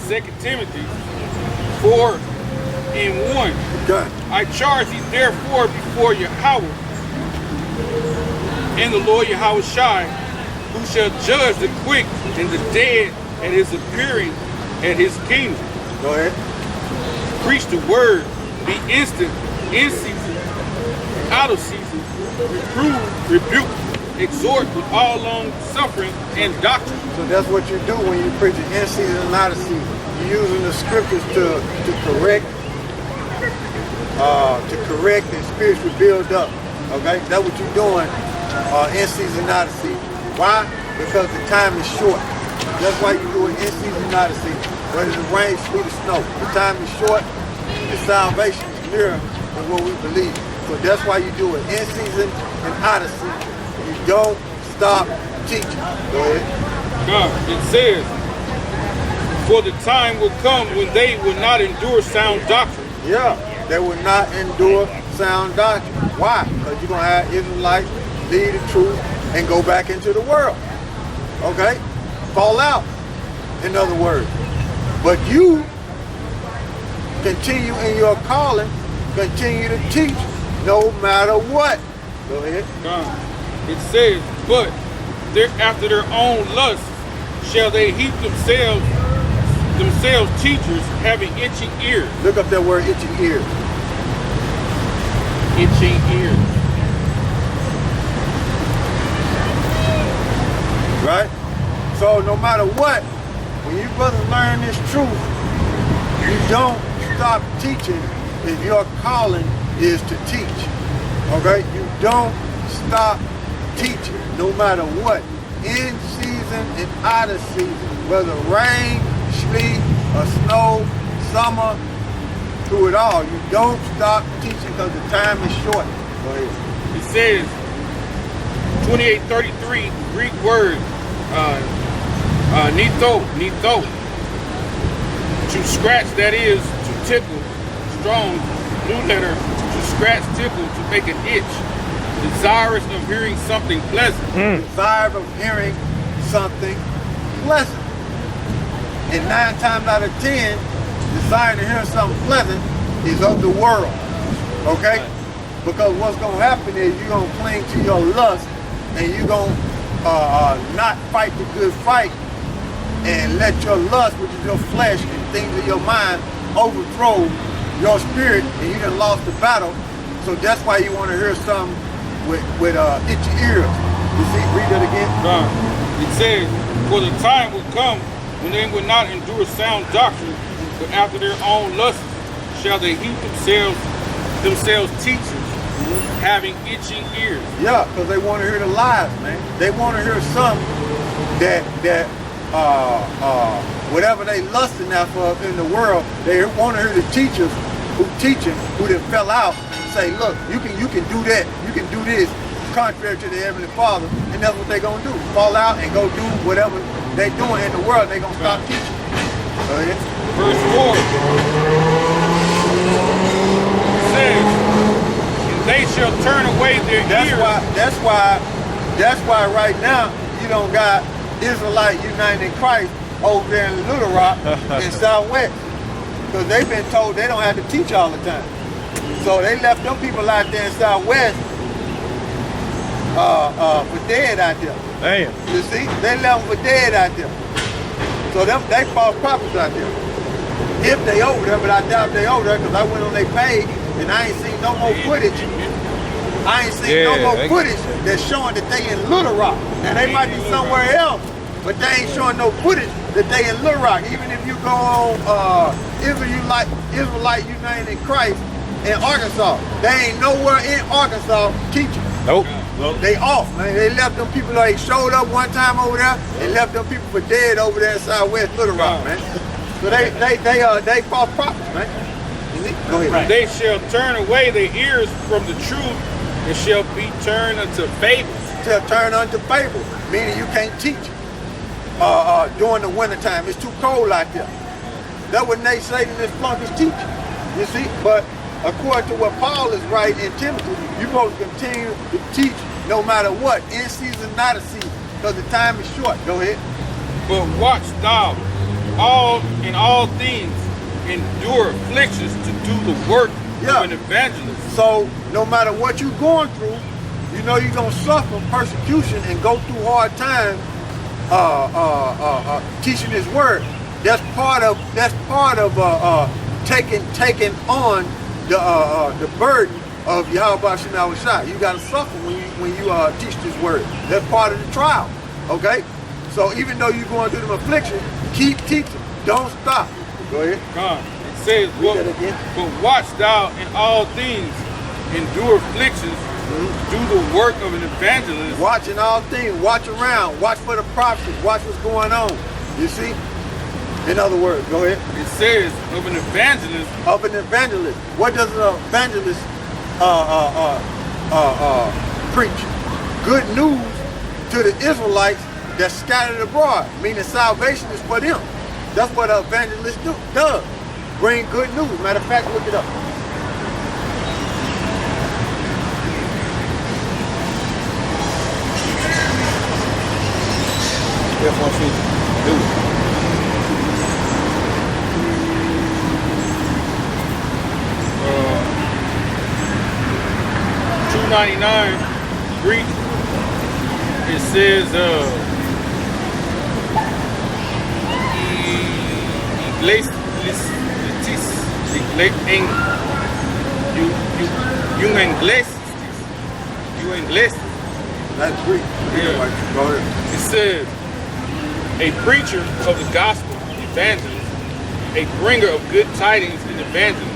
2 Timothy 4:1. Okay. I charge thee therefore before Yahweh and the Lord Yahweh Shai, who shall judge the quick and the dead at his appearing at his kingdom. Go ahead. Preach the word, be instant, in season, out of season, reprove, rebuke, exhort with all long suffering and doctrine. So that's what you do when you preach in season and out of season. You're using the scriptures to correct and spiritually build up. Okay, that's what you're doing in season, out of season. Why? Because the time is short. That's why you do it in season, out of season. Whether it's rain, sleet, or snow, the time is short. The salvation is nearer than what we believe. So that's why you do it in season and out of season. You don't stop teaching. Go ahead. It says, for the time will come when they will not endure sound doctrine. Yeah, they will not endure sound doctrine. Why? Because you're going to have Israelites leave the truth and go back into the world. Okay? Fall out, in other words. But you continue in your calling, continue to teach no matter what. Go ahead. It says, but after their own lusts shall they heap themselves teachers having itching ears. Look up that word, itching ears. Itching ears. Right? So no matter what, when you brothers learn this truth, you don't stop teaching if your calling is to teach. Okay? You don't stop teaching no matter what. In season and out of season. Whether rain, sleet, or snow, summer, through it all. You don't stop teaching because the time is short. Go ahead. It says, 28:33, Greek word, nitho, to scratch, that is to tickle. Strong, new letter, to scratch, tickle, to make an itch. Desirous of hearing something pleasant. Desire of hearing something pleasant. And 9 times out of 10, desire to hear something pleasant is of the world. Okay? Because what's going to happen is you're going to cling to your lust and you're going to not fight the good fight and let your lust, which is your flesh and things of your mind, overthrow your spirit, and you done lost the battle. So that's why you want to hear something with itchy ears. You see, read that again. It says, for the time will come when they will not endure sound doctrine, but after their own lusts shall they heap themselves teachers, having itching ears. Yeah, because they want to hear the lies, man. They want to hear something that whatever they lusting after in the world, they want to hear the teachers who teaching, who then fell out, say, look, you can do that, you can do this, contrary to the Heavenly Father, and that's what they're going to do. Fall out and go do whatever they're doing in the world, they're going to stop teaching. Verse 4 says, and they shall turn away their ears. That's why right now you don't got Israelite United in Christ over there in Little Rock in Southwest. Because they've been told they don't have to teach all the time. So they left them people out there in Southwest for dead out there. Damn. You see? They left them for dead out there. So they false prophets out there. If they over there, but I doubt they over there because I went on their page and I ain't seen no more footage. I ain't seen no more footage that's showing that they in Little Rock. And they might be somewhere else, but they ain't showing no footage that they in Little Rock. Even if you go on Israelite United in Christ in Arkansas, they ain't nowhere in Arkansas teaching. Nope. They off, man. They left them people, like showed up one time over there and left them people for dead over there in Southwest Little Rock, man. So they false prophets, man. Go ahead. They shall turn away their ears from the truth and shall be turned unto fables. Shall turn unto fables, meaning you can't teach during the wintertime. It's too cold out there. That's what they say that this flunkies teach. You see, but according to what Paul is writing in Timothy, you're supposed to continue to teach no matter what, in season, not a season, because the time is short. Go ahead. But watch thou in all things endure afflictions to do the work of an evangelist. So no matter what you're going through, you know you're gonna suffer persecution and go through hard times teaching His word. That's part of taking on the burden of Yahweh Shem Shai. You gotta suffer when you teach this word. That's part of the trial. Okay? So even though you're going through them afflictions, keep teaching. Don't stop. Go ahead. God, it says, but watch thou in all things, endure afflictions, do the work of an evangelist. Watch in all things. Watch around. Watch for the prophecy. Watch what's going on. You see? In other words, go ahead. It says of an evangelist. Of an evangelist. What does an evangelist preach? Good news to the Israelites that's scattered abroad, meaning salvation is for them. That's what an evangelist does. Bring good news. Matter of fact, look it up. That's what she do. 299 Greek. It says That's Greek. Yeah. Go ahead. It says a preacher of the gospel, evangelist, a bringer of good tidings, and evangelist.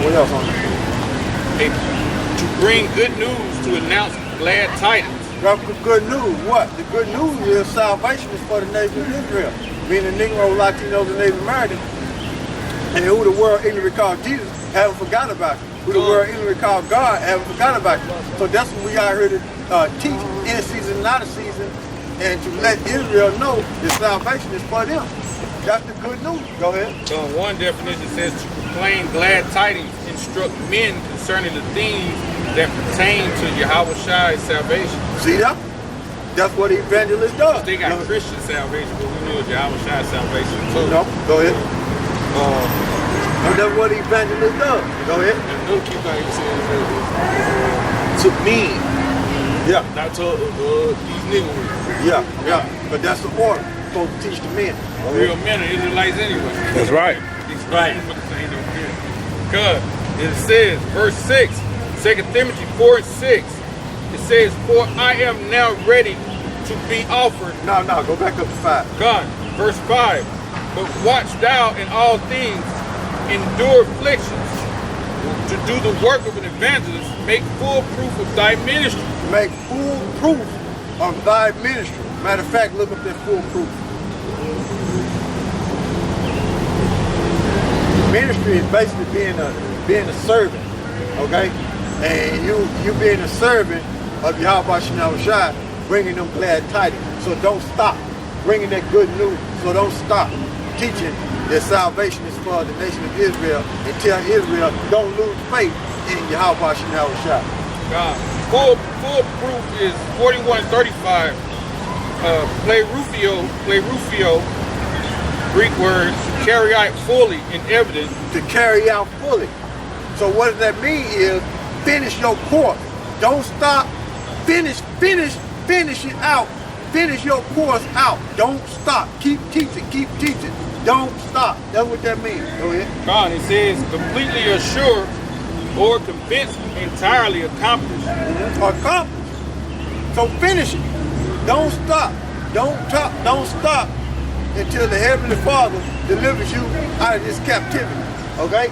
What else on there? To bring good news, to announce glad tidings. Good news. What? The good news is salvation is for the nation of Israel, meaning Negro, Latinos, and Native Americans, and who the world ignorantly called Jesus haven't forgotten about you. Who the world ignorantly called God haven't forgotten about you. So that's what we are here to teach in season and out of season, and to let Israel know that salvation is for them. That's the good news. Go ahead. One definition says to proclaim glad tidings, instruct men concerning the things that pertain to Yahweh Shai's salvation. See that? That's what the evangelist does. They got Christian salvation, but we know Yahweh Shai's salvation too. No, go ahead. That's what the evangelist does. Go ahead. And no key thing says to men. Yeah. Not to these niggas. Yeah. But that's the order. Supposed to teach the men. Real men are Israelites anyway. That's right. These right. Good. It says, verse 6, 2 Timothy 4:6. It says, for I am now ready to be offered. No, go back up to 5. God, verse 5. But watch thou in all things, endure afflictions, to do the work of an evangelist, make full proof of thy ministry. Make full proof of thy ministry. Matter of fact, look up that full proof. Ministry is basically being a servant, okay? And you being a servant of Yahweh Shem Shai, bringing them glad tidings. So don't stop bringing that good news. So don't stop teaching that salvation is for the nation of Israel, and tell Israel don't lose faith in Yahweh Shem Shai. God, full proof is 41:35. Play Rufio, Greek word, to carry out fully in evidence. To carry out fully. So what does that mean is finish your course. Don't stop. Finish it out. Finish your course out. Don't stop. Keep teaching. Don't stop. That's what that means. Go ahead. God, it says completely assured or convinced, entirely accomplished. Accomplished. So finish it. Don't stop. Don't stop until the Heavenly Father delivers you out of this captivity. Okay?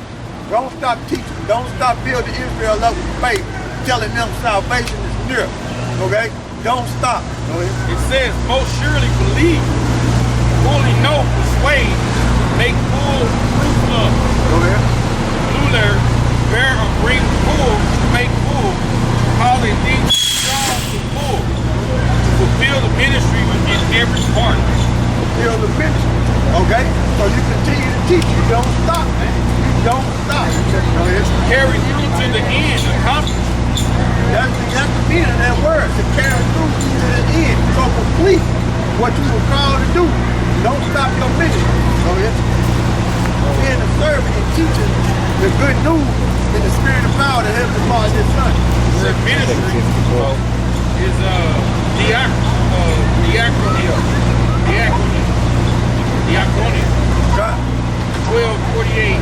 Don't stop teaching. Don't stop building Israel up with faith, telling them salvation is near. Okay? Don't stop. Go ahead. It says most surely believe, fully know, persuade, make full proof of. Go ahead. Lunar, bear or bring full, to make full, call a thing strong to full, to fulfill the ministry in every part. Fulfill the ministry. Okay? So you continue to teach. You don't stop, man. You don't stop. Go ahead. Carry through to the end, accomplish. That's the meaning of that word, to carry through to the end. So complete what you were called to do. good news in the spirit of power that Heavenly Father His Son. Word ministry is diaconia. God. 1248,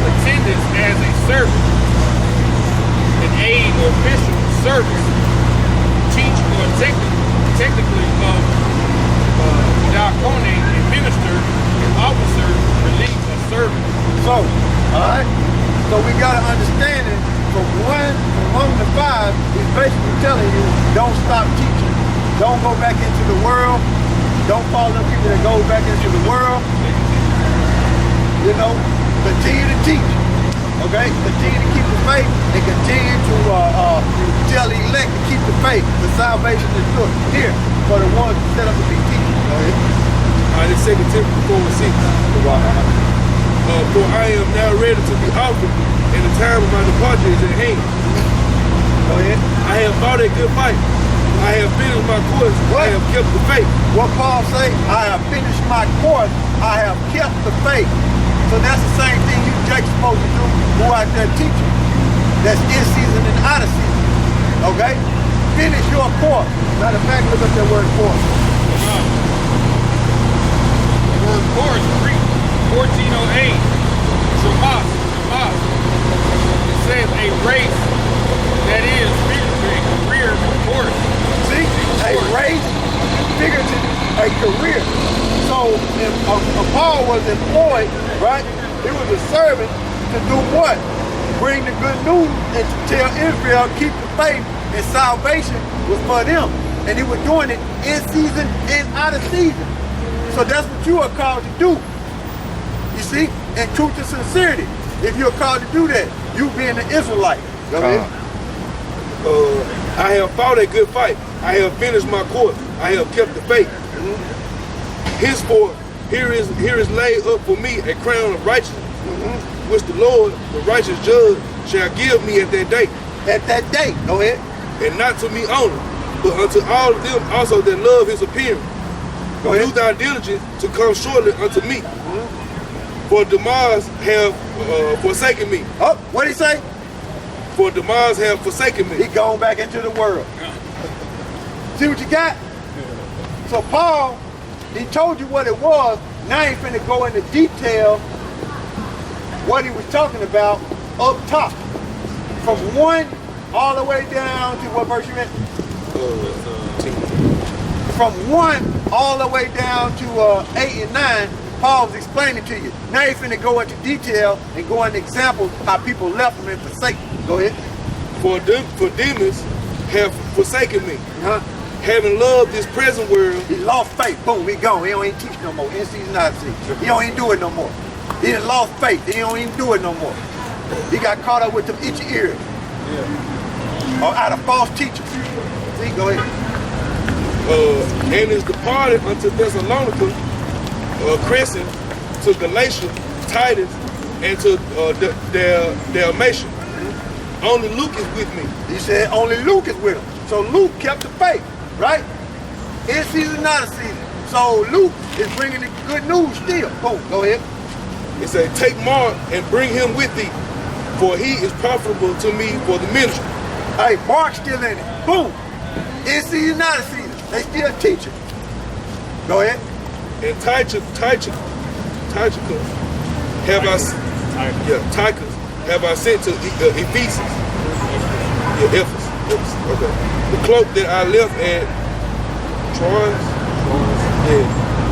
attendance as a servant, an aid or official service, teach or technically of diaconia, a minister, an officer, relief, a servant. So, alright? So we gotta understand it from 1 to 5 is basically telling you don't stop teaching. Don't go back into the world. Don't follow the people that go back into the world. You know, continue to teach. Okay? Continue to keep the faith and continue to tell the elect to keep the faith. The salvation is good. Here, for the ones set up to be teachers. Go ahead. This 2 Timothy 4:6. For I am now ready to be offered, and the time of my departure is at hand. Go ahead. I have fought a good fight. I have finished my course. What? I have kept the faith. What Paul say? I have finished my course. I have kept the faith. So that's the same thing you Jake's supposed to do. Go out there teaching. That's in season and out of season. Okay? Finish your course. Matter of fact, look up that word course. The word course, Greek, 1408, Shamas. It says a race, that is, figuratively, a career course. See? A race, figuratively, a career. So if Paul was employed, right? He was a servant to do what? Bring the good news and to tell Israel, keep the faith, and salvation was for them. And he was doing it in season and out of season. So that's what you are called to do. You see? In truth and sincerity. If you're called to do that, you being an Israelite. Go ahead. I have fought a good fight. I have finished my course. I have kept the faith. Henceforth, here is laid up for me a crown of righteousness, which the Lord, the righteous judge, shall give me at that day. At that day. Go ahead. And not to me only, but unto all of them also that love his appearing. Go ahead. Do thy diligence to come shortly unto me. For Demas have forsaken me. Oh, what did he say? For Demas have forsaken me. He gone back into the world. See what you got? So Paul, he told you what it was. Now he's finna go into detail what he was talking about up top. From 1 all the way down to what verse you in? 10. From 1 all the way down to 8 and 9, Paul was explaining to you. Now he's finna go into detail and go into examples how people left him and forsaken. Go ahead. For Demas have forsaken me, Huh? having loved this present world. He lost faith. Boom, he gone. He don't even teach no more. In season, out of season. He don't even do it no more. He done lost faith. He don't even do it no more. He got caught up with them itchy ears. Yeah. Or out of false teachers. See, go ahead. And is departed unto Thessalonica, Crescent, to Galatia, Titus, and to Dalmatia. Only Luke is with me. He said only Luke is with him. So Luke kept the faith, right? In season, not a season. So Luke is bringing the good news still. Boom, go ahead. It said, take Mark and bring him with thee, for he is profitable to me for the ministry. Hey, Mark's still in it. Boom. In season, not a season. They still teaching. Go ahead. And Tychus have I sent to Ephesus. Yeah, Ephesus. Okay. The cloak that I left at Troas,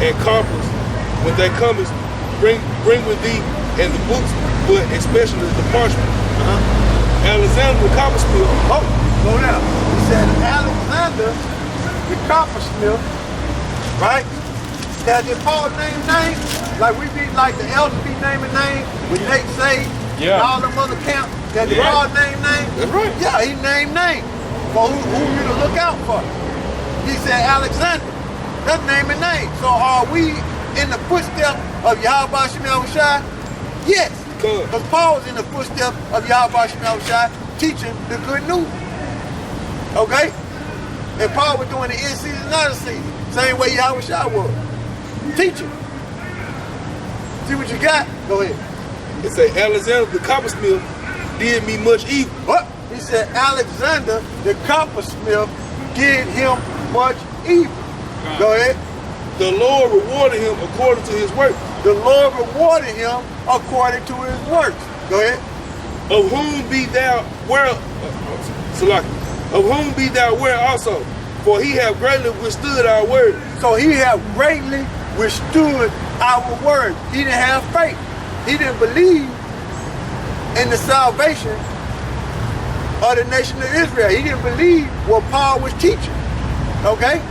and Carpus, when they comest, bring with thee and the books, but especially the parchment. Alexander the coppersmith. Oh, slow down. He said Alexander the coppersmith, right? Now did Paul name names? Like we be like the elders be naming names when they say and all them other camps that Paul name names? That's right. Yeah, he named names for who you to look out for. He said Alexander. That's naming names. So are we in the footsteps of Yahweh Shemel Shai? Yes. Because Paul was in the footsteps of Yahweh Shemel Shai teaching the good news. Okay? And Paul was doing it in season, not a season. Same way Yahweh Shai was. Teaching. See what you got? Go ahead. It say Alexander the coppersmith did me much evil. What? He said Alexander, the coppersmith, did him much evil. Go ahead. The Lord rewarded him according to his work. The Lord rewarded him according to his works. Go ahead. Of whom be thou aware, of whom be thou aware also, for he have greatly withstood our word. So he have greatly withstood our word. He didn't have faith. He didn't believe in the salvation of the nation of Israel. He didn't believe what Paul was teaching. Okay?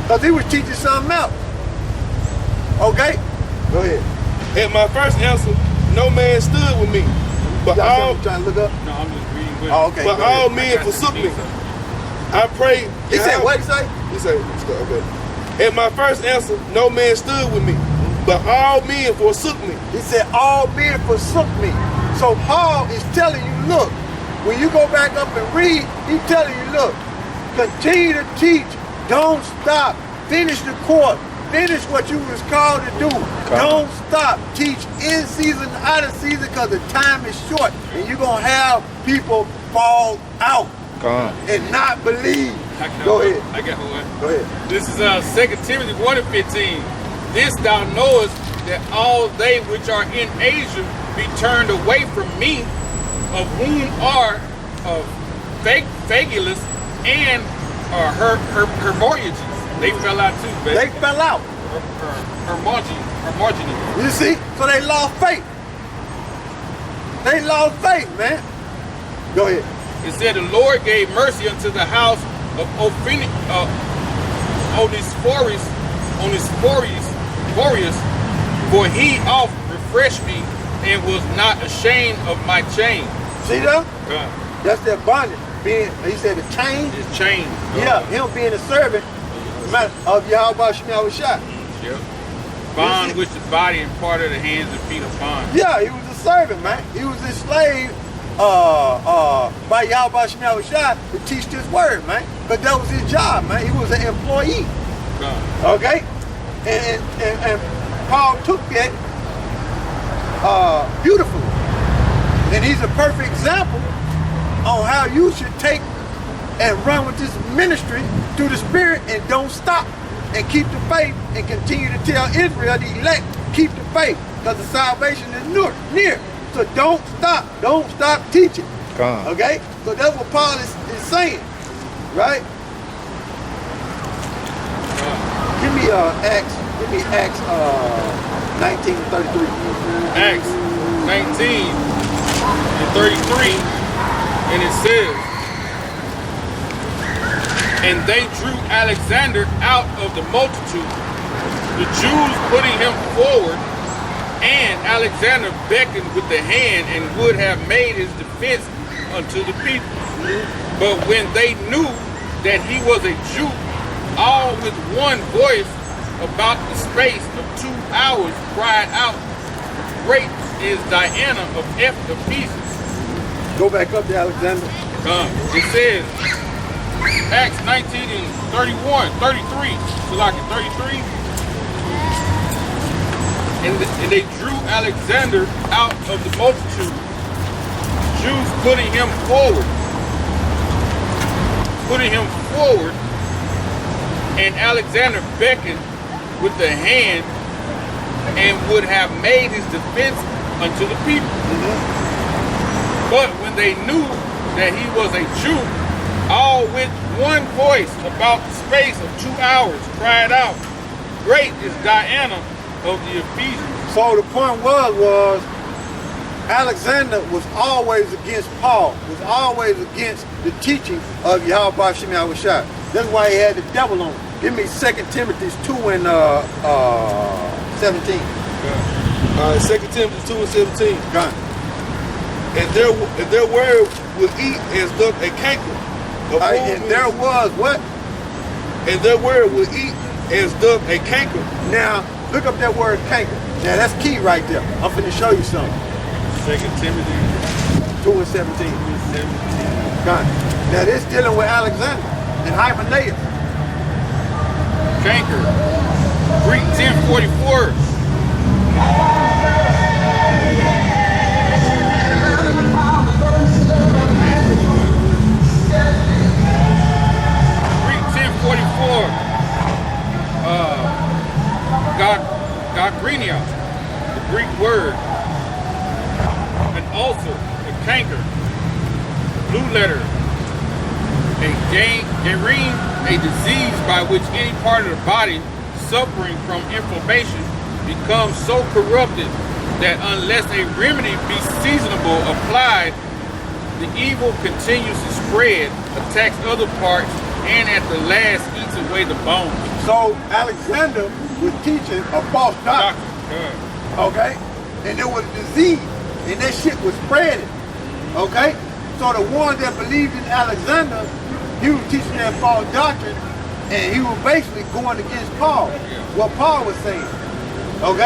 Because he was teaching something else. Okay? Go ahead. At my first answer, no man stood with me. But all trying to look up? No, I'm just reading with Oh, okay. but go all ahead. men forsook me. I prayed. He said, what did he say? He said, okay. At my first answer, no man stood with me, but all men forsook me. He said, all men forsook me. So Paul is telling you, look, when you go back up and read, he's telling you, look, continue to teach. Don't stop. Finish the course. Finish what you was called to do. Don't stop. Teach in season, out of season, because the time is short. And you're going to have people fall out and not believe. Go ahead. I got one. Go ahead. This is 2 Timothy 1:15. This thou knowest, that all they which are in Asia be turned away from me, of whom are Phagilus and Hermogenes. They fell out too, baby. They fell out. Hermogenes. You see? So they lost faith. They lost faith, man. Go ahead. It said the Lord gave mercy unto the house of Onesiphorus, for he oft refreshed me and was not ashamed of my chain. See that? That's their bondage. He said the chain. His chain. Yeah, him being a servant of Yahweh Shemel Shah. Yep. Bond which the body and part of the hands and feet of bond. Yeah, he was a servant, man. He was enslaved by Yahweh Shemel Shah to teach this word, man. But that was his job, man. He was an employee. Okay? And Paul took that beautifully. And he's a perfect example on how you should take and run with this ministry through the Spirit and don't stop and keep the faith and continue to tell Israel, the elect, keep the faith because the salvation is near. So don't stop teaching. Okay? So that's what Paul is saying, right? Give me Acts 19:33. Acts 19:33. And it says, and they drew Alexander out of the multitude, the Jews putting him forward, and Alexander beckoned with the hand and would have made his defense unto the people. But when they knew that he was a Jew, all with one voice about the space of 2 hours cried out, great is Diana of Ephesus. Go back up to Alexander. It says, Acts 19:33, so like 33. And they drew Alexander out of the multitude, Jews putting him forward, and Alexander beckoned with the hand and would have made his defense unto the people. But when they knew that he was a Jew, all with one voice about the space of 2 hours cried out, great is Diana of the Ephesians. So the point was Alexander was always against Paul, was always against the teaching of Yahweh Shemel Shah. That's why he had the devil on him. Give me 2 Timothy 2 and 17. 2 Timothy 2 and 17. Got it. And their word will eat as doth a canker. And there was what? And their word will eat as doth a canker. Now, look up that word canker. Now, that's key right there. I'm finna show you something. 2 Timothy 2 and 17. Got it. Now, this dealing with Alexander and Hymenaeus. Canker. Greek 1044. gangrenia, the Greek word, an ulcer, a canker, blue letter, a gangrene, a disease by which any part of the body suffering from inflammation becomes so corrupted that unless a remedy be seasonable applied, the evil continues to spread, attacks other parts, and at the last eats away the bones. So Alexander was teaching a false doctrine, okay? And there was a disease, and that shit was spreading, okay? So the one that believed in Alexander, he was teaching that false doctrine, and he was basically going against Paul, what Paul was saying, okay?